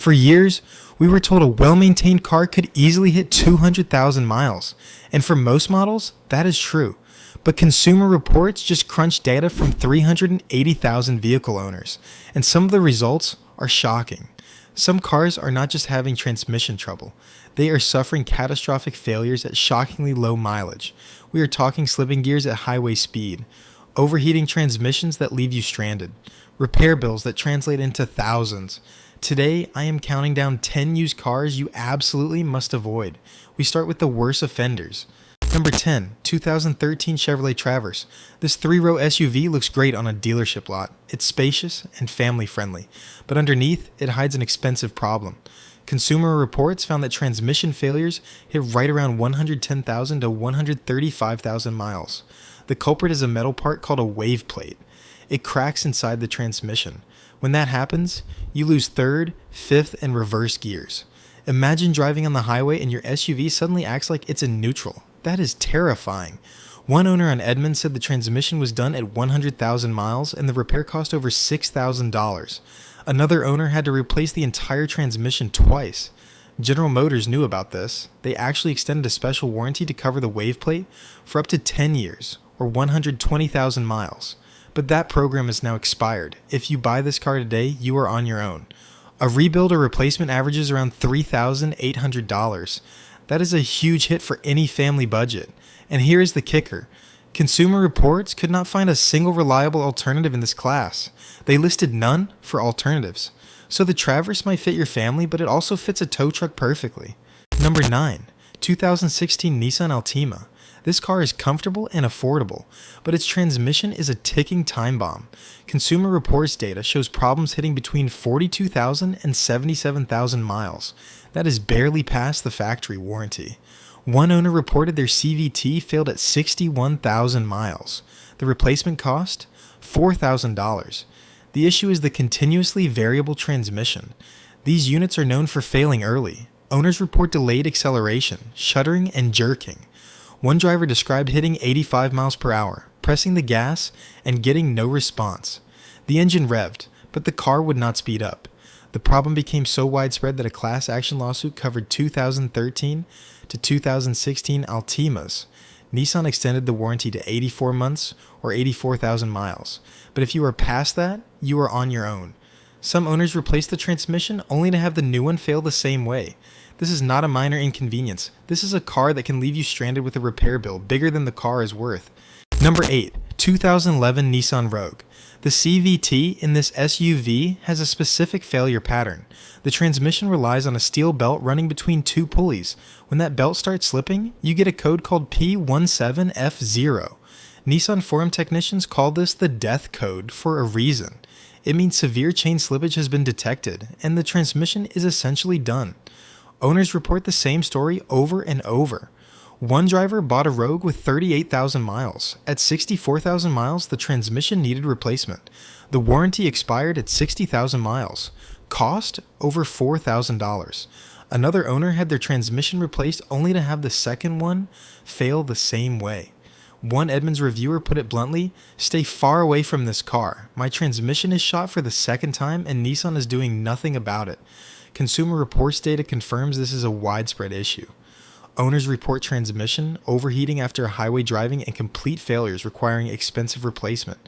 For years, we were told a well-maintained car could easily hit 200,000 miles, and for most models, that is true. But Consumer Reports just crunched data from 380,000 vehicle owners, and some of the results are shocking. Some cars are not just having transmission trouble, they are suffering catastrophic failures at shockingly low mileage. We are talking slipping gears at highway speed, overheating transmissions that leave you stranded, repair bills that translate into thousands. Today, I am counting down 10 used cars you absolutely must avoid. We start with the worst offenders. Number 10, 2013 Chevrolet Traverse. This 3-row SUV looks great on a dealership lot. It's spacious and family-friendly, but underneath, it hides an expensive problem. Consumer Reports found that transmission failures hit right around 110,000 to 135,000 miles. The culprit is a metal part called a wave plate. It cracks inside the transmission. When that happens, you lose third, fifth, and reverse gears. Imagine driving on the highway and your SUV suddenly acts like it's in neutral. That is terrifying. One owner on Edmond said the transmission was done at 100,000 miles and the repair cost over $6,000. Another owner had to replace the entire transmission twice. General Motors knew about this. They actually extended a special warranty to cover the wave plate for up to 10 years, or 120,000 miles. But that program is now expired. If you buy this car today, you are on your own. A rebuild or replacement averages around $3,800. That is a huge hit for any family budget. And here is the kicker. Consumer Reports could not find a single reliable alternative in this class. They listed none for alternatives. So the Traverse might fit your family, but it also fits a tow truck perfectly. Number 9, 2016 Nissan Altima. This car is comfortable and affordable, but its transmission is a ticking time bomb. Consumer Reports data shows problems hitting between 42,000 and 77,000 miles. That is barely past the factory warranty. One owner reported their CVT failed at 61,000 miles. The replacement cost? $4,000. The issue is the continuously variable transmission. These units are known for failing early. Owners report delayed acceleration, shuddering, and jerking. One driver described hitting 85 miles per hour, pressing the gas, and getting no response. The engine revved, but the car would not speed up. The problem became so widespread that a class action lawsuit covered 2013 to 2016 Altimas. Nissan extended the warranty to 84 months or 84,000 miles. But if you are past that, you are on your own. Some owners replace the transmission only to have the new one fail the same way. This is not a minor inconvenience. This is a car that can leave you stranded with a repair bill bigger than the car is worth. Number 8, 2011 Nissan Rogue. The CVT in this SUV has a specific failure pattern. The transmission relies on a steel belt running between two pulleys. When that belt starts slipping, you get a code called P17F0. Nissan forum technicians call this the death code for a reason. It means severe chain slippage has been detected, and the transmission is essentially done. Owners report the same story over and over. One driver bought a Rogue with 38,000 miles. At 64,000 miles, the transmission needed replacement. The warranty expired at 60,000 miles. Cost? Over $4,000. Another owner had their transmission replaced only to have the second one fail the same way. One Edmunds reviewer put it bluntly, "Stay far away from this car. My transmission is shot for the second time and Nissan is doing nothing about it." Consumer Reports data confirms this is a widespread issue. Owners report transmission, overheating after highway driving, and complete failures requiring expensive replacement.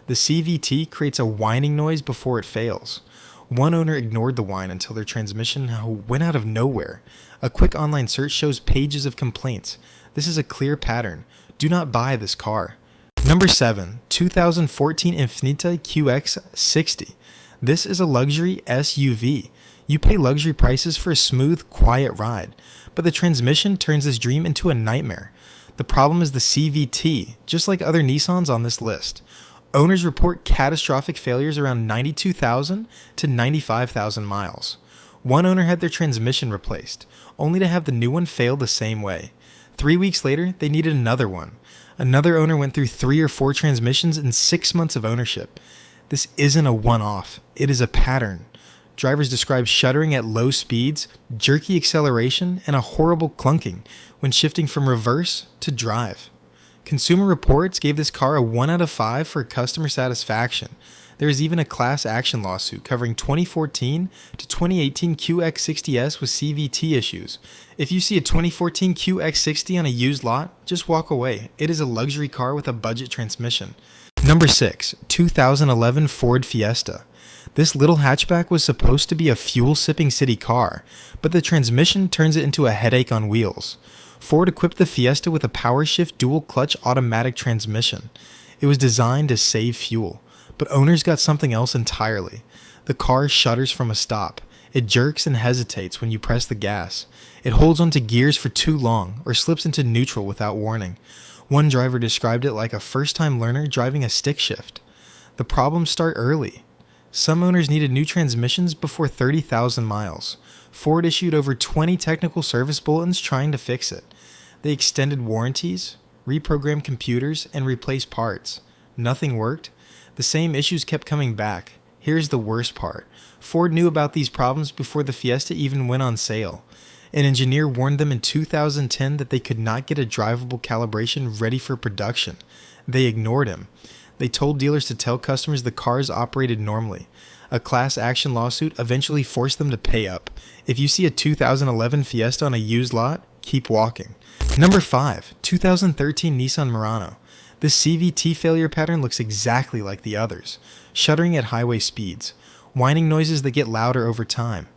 The CVT creates a whining noise before it fails. One owner ignored the whine until their transmission went out of nowhere. A quick online search shows pages of complaints. This is a clear pattern. Do not buy this car. Number 7, 2014 Infiniti QX60. This is a luxury SUV. You pay luxury prices for a smooth, quiet ride, but the transmission turns this dream into a nightmare. The problem is the CVT, just like other Nissans on this list. Owners report catastrophic failures around 92,000 to 95,000 miles. One owner had their transmission replaced, only to have the new one fail the same way. 3 weeks later, they needed another one. Another owner went through 3 or 4 transmissions in 6 months of ownership. This isn't a one-off, it is a pattern. Drivers describe shuddering at low speeds, jerky acceleration, and a horrible clunking when shifting from reverse to drive. Consumer Reports gave this car a 1 out of 5 for customer satisfaction. There is even a class action lawsuit covering 2014 to 2018 QX60S with CVT issues. If you see a 2014 QX60 on a used lot, just walk away. It is a luxury car with a budget transmission. Number 6. 2011 Ford Fiesta. This little hatchback was supposed to be a fuel-sipping city car, but the transmission turns it into a headache on wheels. Ford equipped the Fiesta with a power-shift dual-clutch automatic transmission. It was designed to save fuel, but owners got something else entirely. The car shudders from a stop. It jerks and hesitates when you press the gas. It holds onto gears for too long or slips into neutral without warning. One driver described it like a first-time learner driving a stick shift. The problems start early. Some owners needed new transmissions before 30,000 miles. Ford issued over 20 technical service bulletins trying to fix it. They extended warranties, reprogrammed computers, and replaced parts. Nothing worked. The same issues kept coming back. Here's the worst part. Ford knew about these problems before the Fiesta even went on sale. An engineer warned them in 2010 that they could not get a drivable calibration ready for production. They ignored him. They told dealers to tell customers the cars operated normally. A class action lawsuit eventually forced them to pay up. If you see a 2011 Fiesta on a used lot, keep walking. Number 5. 2013 Nissan Murano. This CVT failure pattern looks exactly like the others. Shuddering at highway speeds. Whining noises that get louder over time.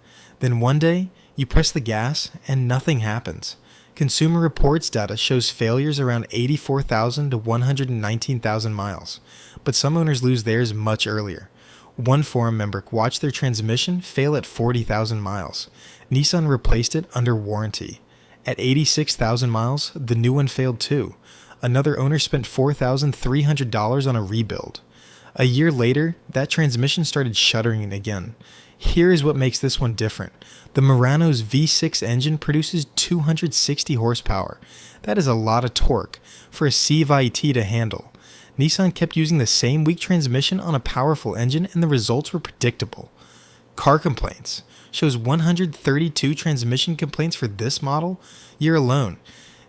Then one day, you press the gas and nothing happens. Consumer Reports data shows failures around 84,000 to 119,000 miles, but some owners lose theirs much earlier. One forum member watched their transmission fail at 40,000 miles. Nissan replaced it under warranty. At 86,000 miles, the new one failed too. Another owner spent $4,300 on a rebuild. A year later, that transmission started shuddering again. Here is what makes this one different. The Murano's V6 engine produces 260 horsepower. That is a lot of torque for a CVT to handle. Nissan kept using the same weak transmission on a powerful engine and the results were predictable. Car complaints shows 132 transmission complaints for this model year alone.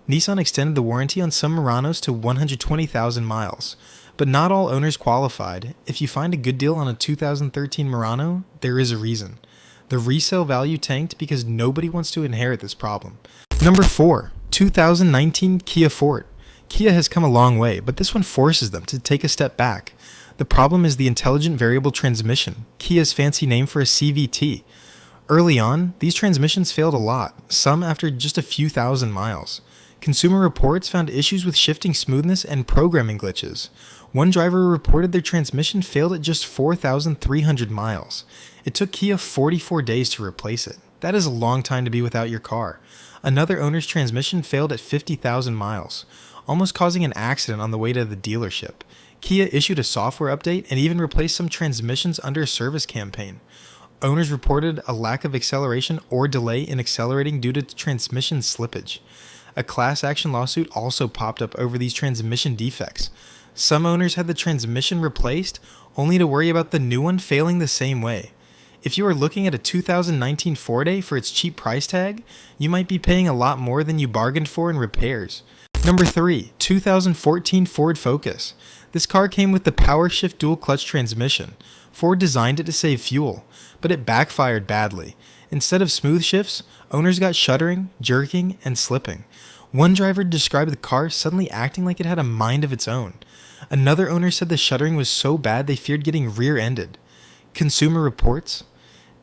Nissan extended the warranty on some Muranos to 120,000 miles. But not all owners qualified. If you find a good deal on a 2013 Murano, there is a reason. The resale value tanked because nobody wants to inherit this problem. Number 4. 2019 Kia Forte. Kia has come a long way, but this one forces them to take a step back. The problem is the intelligent variable transmission, Kia's fancy name for a CVT. Early on, these transmissions failed a lot, some after just a few thousand miles. Consumer Reports found issues with shifting smoothness and programming glitches. One driver reported their transmission failed at just 4,300 miles. It took Kia 44 days to replace it. That is a long time to be without your car. Another owner's transmission failed at 50,000 miles, almost causing an accident on the way to the dealership. Kia issued a software update and even replaced some transmissions under a service campaign. Owners reported a lack of acceleration or delay in accelerating due to transmission slippage. A class action lawsuit also popped up over these transmission defects. Some owners had the transmission replaced, only to worry about the new one failing the same way. If you are looking at a 2019 Forte for its cheap price tag, you might be paying a lot more than you bargained for in repairs. Number 3. 2014 Ford Focus. This car came with the power shift dual clutch transmission. Ford designed it to save fuel, but it backfired badly. Instead of smooth shifts, owners got shuddering, jerking, and slipping. One driver described the car suddenly acting like it had a mind of its own. Another owner said the shuddering was so bad they feared getting rear-ended. Consumer Reports.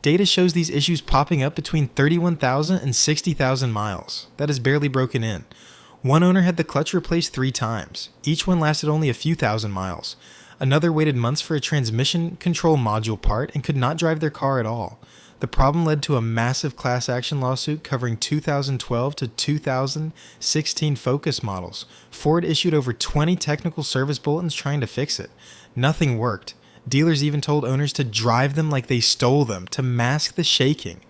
Data shows these issues popping up between 31,000 and 60,000 miles. That is barely broken in. One owner had the clutch replaced 3 times. Each one lasted only a few thousand miles. Another waited months for a transmission control module part and could not drive their car at all. The problem led to a massive class action lawsuit covering 2012 to 2016 Focus models. Ford issued over 20 technical service bulletins trying to fix it. Nothing worked. Dealers even told owners to drive them like they stole them to mask the shaking.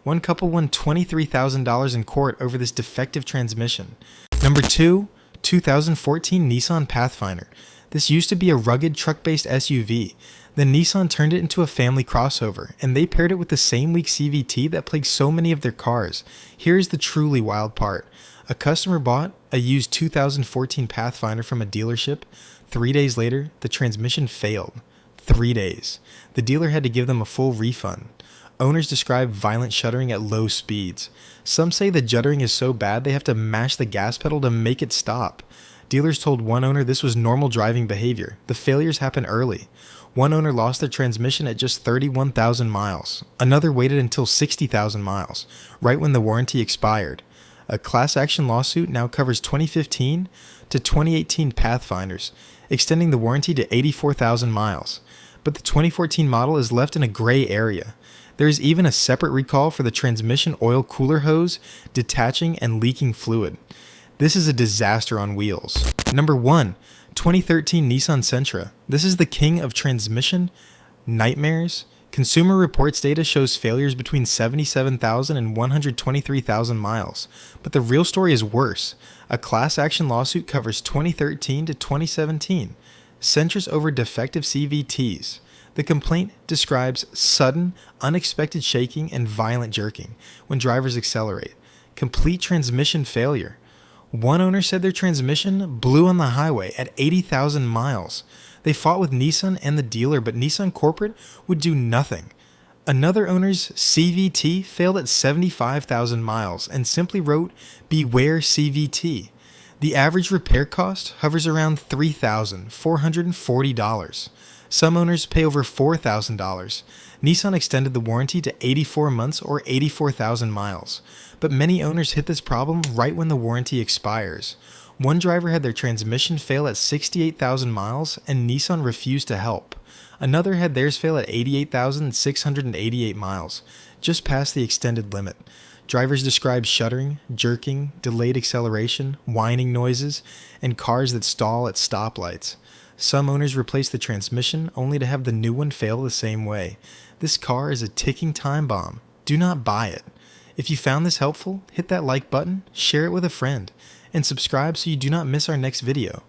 One couple won $23,000 in court over this defective transmission. Number 2, 2014 Nissan Pathfinder. This used to be a rugged truck-based SUV. Then Nissan turned it into a family crossover, and they paired it with the same weak CVT that plagued so many of their cars. Here's the truly wild part. A customer bought a used 2014 Pathfinder from a dealership. 3 days later, the transmission failed. 3 days. The dealer had to give them a full refund. Owners describe violent shuddering at low speeds. Some say the juddering is so bad they have to mash the gas pedal to make it stop. Dealers told one owner this was normal driving behavior. The failures happen early. One owner lost their transmission at just 31,000 miles. Another waited until 60,000 miles, right when the warranty expired. A class action lawsuit now covers 2015 to 2018 Pathfinders, extending the warranty to 84,000 miles. But the 2014 model is left in a gray area. There is even a separate recall for the transmission oil cooler hose detaching and leaking fluid. This is a disaster on wheels. Number 1. 2013 Nissan Sentra. This is the king of transmission nightmares. Consumer Reports data shows failures between 77,000 and 123,000 miles. But the real story is worse. A class action lawsuit covers 2013 to 2017. Sentras over defective CVTs. The complaint describes sudden, unexpected shaking and violent jerking when drivers accelerate. Complete transmission failure. One owner said their transmission blew on the highway at 80,000 miles. They fought with Nissan and the dealer, but Nissan corporate would do nothing. Another owner's CVT failed at 75,000 miles and simply wrote, "Beware CVT." The average repair cost hovers around $3,440. Some owners pay over $4,000. Nissan extended the warranty to 84 months or 84,000 miles. But many owners hit this problem right when the warranty expires. One driver had their transmission fail at 68,000 miles and Nissan refused to help. Another had theirs fail at 88,688 miles, just past the extended limit. Drivers describe shuddering, jerking, delayed acceleration, whining noises, and cars that stall at stoplights. Some owners replace the transmission only to have the new one fail the same way. This car is a ticking time bomb. Do not buy it. If you found this helpful, hit that like button, share it with a friend, and subscribe so you do not miss our next video.